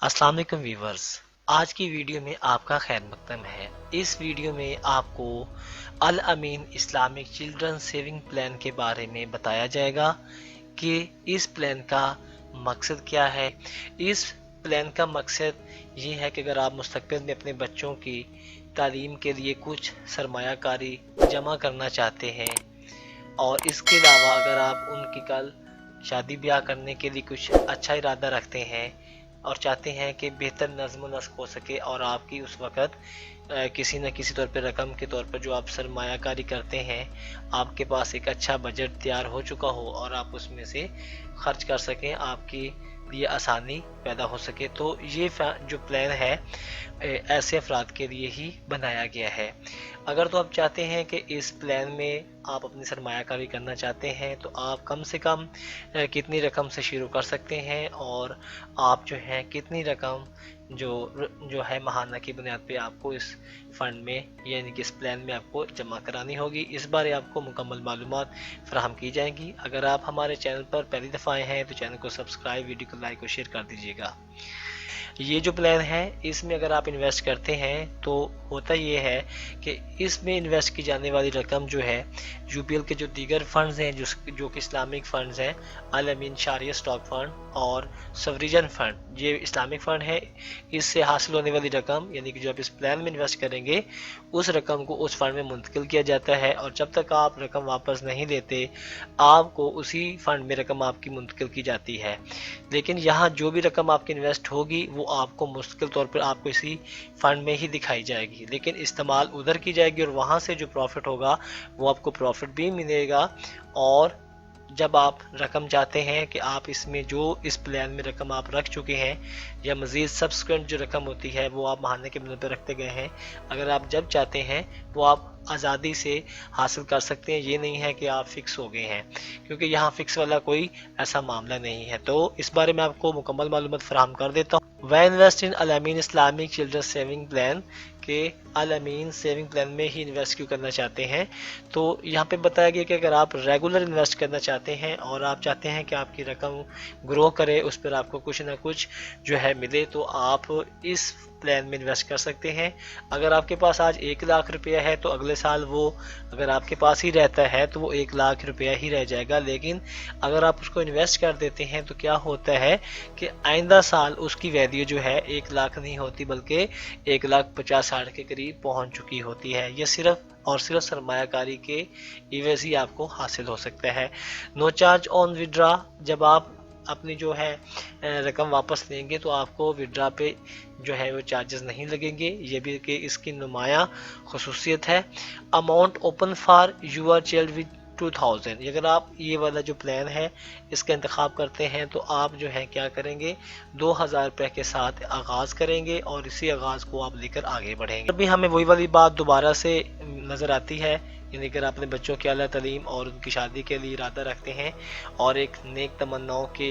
अस्सलाम वालेकुम व्यूवर्स। आज की वीडियो में आपका खैर मकदम है। इस वीडियो में आपको अल Amin Islamic children saving plan के बारे में बताया जाएगा कि इस प्लान का मकसद क्या है। इस प्लान का मकसद ये है कि अगर आप मुस्तकबिल में अपने बच्चों की तालीम के लिए कुछ सरमायाकारी जमा करना चाहते हैं और इसके अलावा अगर आप उनकी कल शादी ब्याह करने के लिए कुछ अच्छा इरादा रखते हैं और चाहते हैं कि बेहतर नज़्म व नस्क हो सके और आपकी उस वक़्त किसी न किसी तौर पर रकम के तौर पर जो आप सरमायाकारी करते हैं आपके पास एक अच्छा बजट तैयार हो चुका हो और आप उसमें से खर्च कर सकें, आपकी लिए आसानी पैदा हो सके, तो ये जो प्लान है ऐसे अफराद के लिए ही बनाया गया है। अगर तो आप चाहते हैं कि इस प्लान में आप अपनी सरमायाकारी करना चाहते हैं तो आप कम से कम कितनी रकम से शुरू कर सकते हैं और आप जो है कितनी रकम जो है महाना की बुनियाद पे आपको इस फंड में यानी कि इस प्लान में आपको जमा करानी होगी, इस बारे आपको मुकम्मल मालूमात फराहम की जाएंगी। अगर आप हमारे चैनल पर पहली दफ़ा आए हैं तो चैनल को सब्सक्राइब, वीडियो को लाइक और शेयर कर दीजिएगा। ये जो प्लान है इसमें अगर आप इन्वेस्ट करते हैं तो होता ये है कि इसमें इन्वेस्ट की जाने वाली रकम जो है यूपीएल के जो दीगर फंड्स हैं जो कि इस्लामिक फंड्स हैं, अल अमीन शारिया स्टॉक फंड और सवरीजन फंड, ये इस्लामिक फंड है, इससे हासिल होने वाली रकम यानी कि जो आप इस प्लान में इन्वेस्ट करेंगे उस रकम को उस फंड में मुंतकिल किया जाता है और जब तक आप रकम वापस नहीं देते आपको उसी फंड में रकम आपकी मुंतकिल की जाती है। लेकिन यहाँ जो भी रकम आपकी इन्वेस्ट होगी वो आपको मुस्तकिल तौर पर आपको इसी फंड में ही दिखाई जाएगी, लेकिन इस्तेमाल उधर की जाएगी और वहाँ से जो प्रॉफिट होगा वो आपको प्रॉफिट भी मिलेगा। और जब आप रकम चाहते हैं कि आप इसमें जो इस प्लान में रकम आप रख चुके हैं या मज़ीद सब्सिक्वेंट जो रकम होती है वो आप महाने के बिल पर रखते गए हैं, अगर आप जब चाहते हैं वो आप आज़ादी से हासिल कर सकते हैं। ये नहीं है कि आप फ़िक्स हो गए हैं, क्योंकि यहाँ फ़िक्स वाला कोई ऐसा मामला नहीं है। तो इस बारे में आपको मुकम्मल मालूमात फराहम कर देता हूँ। वह invest in Al Amin Islamic children saving plan के अल अमीन सेविंग प्लान में ही इन्वेस्ट क्यों करना चाहते हैं, तो यहाँ पे बताया गया कि अगर आप रेगुलर इन्वेस्ट करना चाहते हैं और आप चाहते हैं कि आपकी रकम ग्रो करे, उस पर आपको कुछ ना कुछ जो है मिले, तो आप इस प्लान में इन्वेस्ट कर सकते हैं। अगर आपके पास आज 1 लाख रुपया है तो अगले साल वो अगर आपके पास ही रहता है तो वो 1 लाख रुपया ही रह जाएगा, लेकिन अगर आप उसको इन्वेस्ट कर देते हैं तो क्या होता है कि आइंदा साल उसकी वैल्यू जो है 1 लाख नहीं होती बल्कि 1,50,60 के करीब पहुंच चुकी होती है। यह सिर्फ और सिर्फ सरमायाकारी के इवज़ ही आपको हासिल हो सकता है। नो चार्ज ऑन विड्रा, जब आप अपनी जो है रकम वापस लेंगे तो आपको विड्रा पे जो है वो चार्जेस नहीं लगेंगे, ये भी कि इसकी नुमाया खसूसियत है। Amount open for your child with 2000, अगर आप ये वाला जो प्लान है इसका इंतखाब करते हैं तो आप जो है क्या करेंगे 2000 रुपये के साथ आगाज़ करेंगे और इसी आगाज़ को आप लेकर आगे बढ़ेंगे। अभी हमें वही वाली बात दोबारा से नज़र आती है, यानी अगर अपने बच्चों की आला तालीम और उनकी शादी के लिए इरादा रखते हैं और एक नेक तमन्नाओं के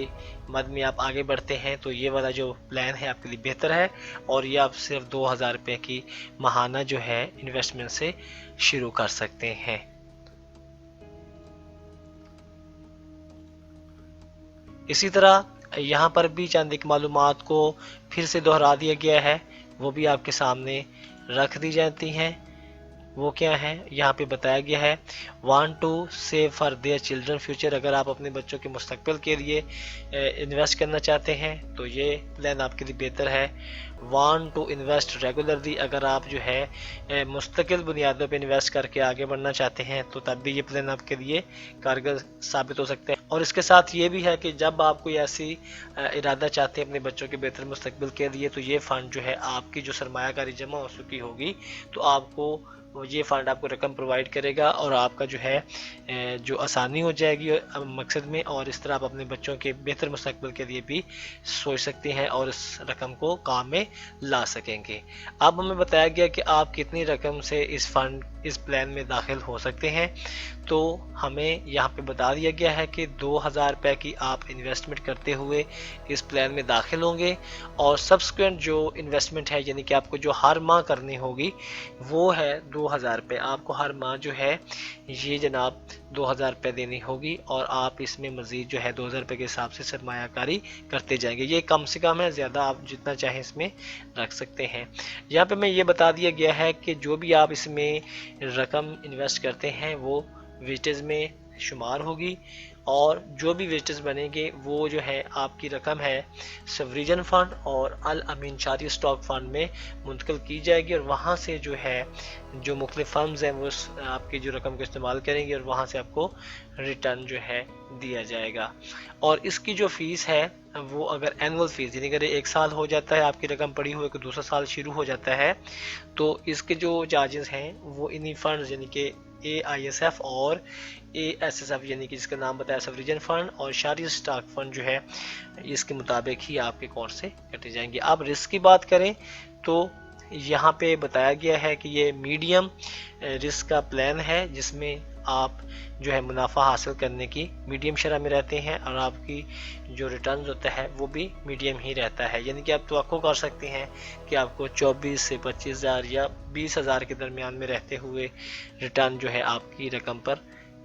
मद में आप आगे बढ़ते हैं तो ये वाला जो प्लान है आपके लिए बेहतर है और ये आप सिर्फ 2000 रुपये की माहाना जो है इन्वेस्टमेंट से शुरू कर सकते हैं। इसी तरह यहाँ पर भी चंद एक मालूमात को फिर से दोहरा दिया गया है, वो भी आपके सामने रख दी जाती हैं। वो क्या है यहाँ पे बताया गया है, want to save for their children future, अगर आप अपने बच्चों के मुस्तकबिल के लिए इन्वेस्ट करना चाहते हैं तो ये प्लान आपके लिए बेहतर है। वांट टू इन्वेस्ट रेगुलरली, अगर आप जो है मुस्तकिल बुनियादों पे इन्वेस्ट करके आगे बढ़ना चाहते हैं तो तब भी ये प्लान आपके लिए कारगर साबित हो सकता है। और इसके साथ ये भी है कि जब आप कोई ऐसी इरादा चाहते हैं अपने बच्चों के बेहतर मुस्तकबिल के लिए तो ये फ़ंड जो है आपकी जो सरमायाकारी जमा हो चुकी होगी तो आपको ये फ़ंड आपको रकम प्रोवाइड करेगा और आपका जो है जो आसानी हो जाएगी मकसद में, और इस तरह आप अपने बच्चों के बेहतर मुस्तकबिल के लिए भी सोच सकते हैं और इस रकम को काम में ला सकेंगे। अब हमें बताया गया कि आप कितनी रकम से इस प्लान में दाखिल हो सकते हैं, तो हमें यहाँ पे बता दिया गया है कि 2000 रुपये की आप इन्वेस्टमेंट करते हुए इस प्लान में दाखिल होंगे और सब्सिक्वेंट जो इन्वेस्टमेंट है यानी कि आपको जो हर माह करनी होगी वो है 2000 रुपये आपको हर माह जो है ये जनाब 2000 रुपये देनी होगी, और आप इसमें मज़ीद जो है 2000 रुपये के हिसाब से सरमायाकारी करते जाएंगे। ये कम से कम है, ज़्यादा आप जितना चाहें इसमें रख सकते हैं। यहाँ पे मैं ये बता दिया गया है कि जो भी आप इसमें रकम इन्वेस्ट करते हैं वो वेस्टेज में शुमार होगी, और जो भी वेस्टेज बनेंगे वो जो है आपकी रकम है सवरीजन फंड और अल अमीन चारी स्टॉक फंड में मुंतकिल की जाएगी, और वहाँ से जो है जो मुख्तलिफ फर्म्स हैं वो आपकी जो रकम को इस्तेमाल करेंगे और वहाँ से आपको रिटर्न जो है दिया जाएगा। और इसकी जो फ़ीस है वो अगर एनुअल फ़ीस यानी अगर 1 साल हो जाता है आपकी रकम पड़ी हुई, दूसरा साल शुरू हो जाता है, तो इसके जो चार्जेस हैं वो इन्हीं फंड्स यानी कि AISF और ASSF यानी कि जिसका नाम बताया सवरीजन फंड और शारी स्टॉक फंड जो है इसके मुताबिक ही आपके अकाउंट से कटे जाएंगे। अब रिस्क की बात करें तो यहाँ पे बताया गया है कि ये मीडियम रिस्क का प्लान है, जिसमें आप जो है मुनाफा हासिल करने की मीडियम शरह में रहते हैं, और आपकी जो रिटर्न होता है वो भी मीडियम ही रहता है। यानी कि आप तवक्को कर सकते हैं कि आपको 24 से 25,000 या 20,000 के दरमियान में रहते हुए रिटर्न जो है आपकी रकम पर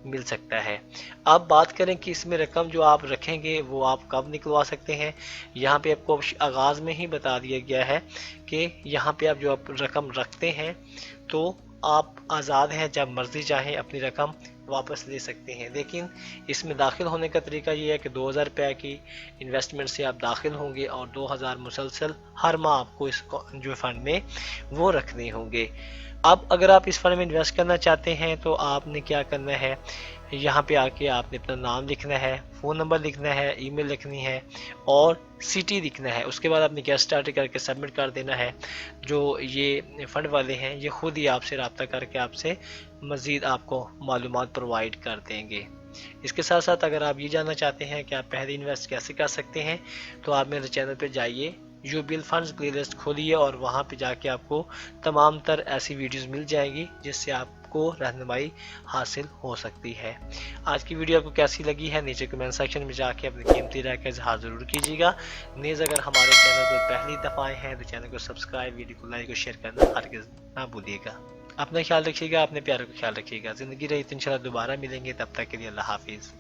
मिल सकता है। अब बात करें कि इसमें रकम जो आप रखेंगे वो आप कब निकलवा सकते हैं। यहाँ पे आपको आगाज़ में ही बता दिया गया है कि यहाँ पे आप जो आप रकम रखते हैं तो आप आज़ाद हैं, जब मर्ज़ी चाहें अपनी रकम वापस ले सकते हैं। लेकिन इसमें दाखिल होने का तरीका ये है कि 2000 रुपये की इन्वेस्टमेंट से आप दाखिल होंगे और 2000 मुसलसल हर माह आपको इस जो फंड में वो रखने होंगे। अब अगर आप इस फंड में इन्वेस्ट करना चाहते हैं तो आपने क्या करना है, यहाँ पे आके आपने अपना नाम लिखना है, फ़ोन नंबर लिखना है, ईमेल लिखनी है और सिटी लिखना है। उसके बाद आपने गेट स्टार्ट करके सबमिट कर देना है। जो ये फ़ंड वाले हैं ये ख़ुद ही आपसे रब्ता करके आपसे मज़ीद आपको मालूमात प्रोवाइड कर देंगे। इसके साथ साथ अगर आप ये जानना चाहते हैं कि आप पहले इन्वेस्ट कैसे कर सकते हैं तो आप मेरे चैनल पर जाइए, यूबिल फंड्स प्लेलिस्ट खोलिए और वहाँ पे जाके आपको तमाम तर ऐसी वीडियोस मिल जाएंगी जिससे आपको रहनुमाई हासिल हो सकती है। आज की वीडियो आपको कैसी लगी है नीचे कमेंट सेक्शन में जाके अपनी कीमती राय का इजहार ज़रूर कीजिएगा। नीज़ अगर हमारे चैनल पर पहली दफ़ा आए हैं तो चैनल को सब्सक्राइब, वीडियो को लाइक और शेयर करना हरगिज़ ना भूलिएगा। अपना ख्याल रखिएगा, अपने प्यारों का ख्याल रखिएगा। ज़िंदगी रही तो इंशाल्लाह दोबारा मिलेंगे, तब तक के लिए अल्लाह हाफिज़।